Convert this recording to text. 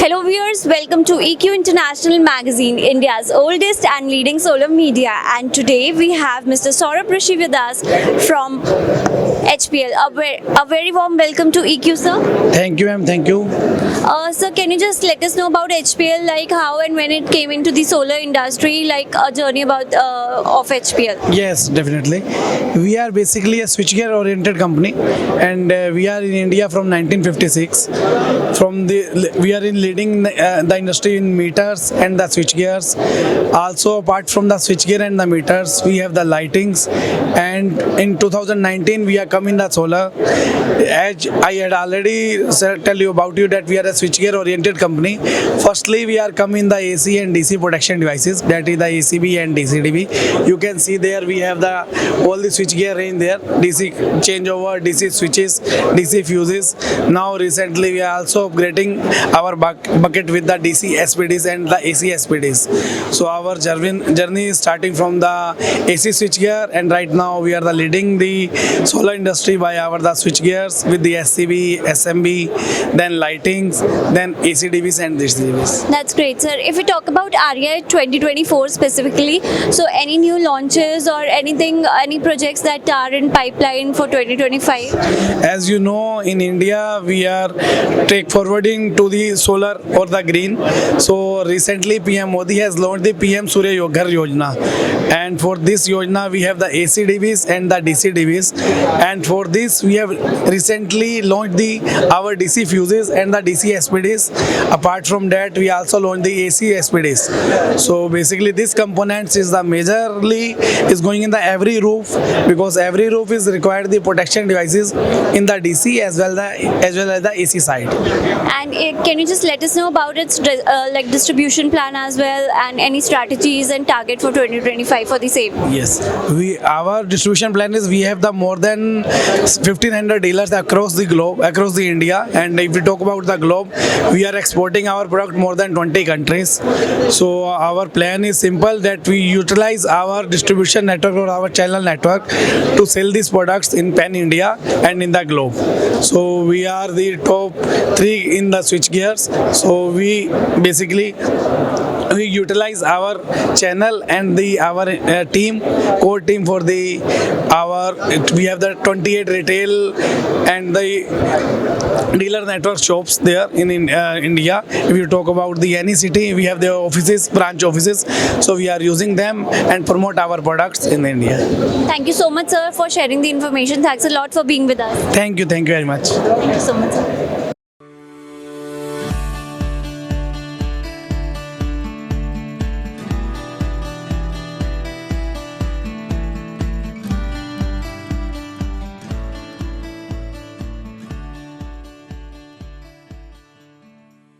Hello viewers, welcome to EQ International Magazine, India's oldest and leading solar media. And today we have Mr. Sourabh Rishi with us from HPL. A very warm welcome to EQ, sir. Thank you, ma'am. Thank you. Sir, can you just let us know about HPL, like how and when it came into the solar industry, like a journey about of HPL? Yes, definitely. We are basically a switchgear oriented company, and we are in India from 1956. We are in leading the industry in meters and the switchgears. Also, apart from the switchgear and the meters, we have the lightings. And in 2019, we are coming the solar. As I had already tell you about you that we are a switchgear oriented company. Firstly, we are coming the AC and DC protection devices, that is the ACB and DCDB. You can see there we have all the switchgear range there, DC changeover, DC switches, DC fuses. Now recently we are also upgrading our bucket with the DC SPDs and the AC SPDs. So our journey is starting from the AC switchgear, and right now we are leading the solar industry by the switchgears with the SCB, SMB, then lightings, then ACDBs and DCDBs. That's great, sir. If we talk about REI 2024 specifically, so any new launches or anything, any projects that are in pipeline for 2025? As you know, in India we are take forwarding to the solar or the green. So recently PM Modi has launched the PM Surya Ghar Yojana, and for this Yojana we have the ACDBs and the DCDBs, and for this we have recently launched our DC fuses and the DC SPDs. Apart from that, we also launched the AC SPDs. So basically this components is the majorly is going in the every roof, because every roof is required the protection devices in the DC as well as the AC side. And can you just let us know about its like distribution plan as well, and any strategies and target for 2025 for the same? Yes, our distribution plan is we have the more than 1,500 dealers across the globe, across the India, and if we talk about the globe, we are exporting our product more than 20 countries. So our plan is simple, that we utilize our distribution network or our channel network to sell these products in pan India and in the globe. So we are the top 3 in the switch gears. So we basically utilize our channel and our core team for we have the 28 retail and the dealer network shops there in India. If you talk about any city, we have their offices, branch offices. So we are using them and promote our products in India. Thank you so much, sir, for sharing the information. Thanks a lot for being with us. Thank you very much. Thank you so much, sir.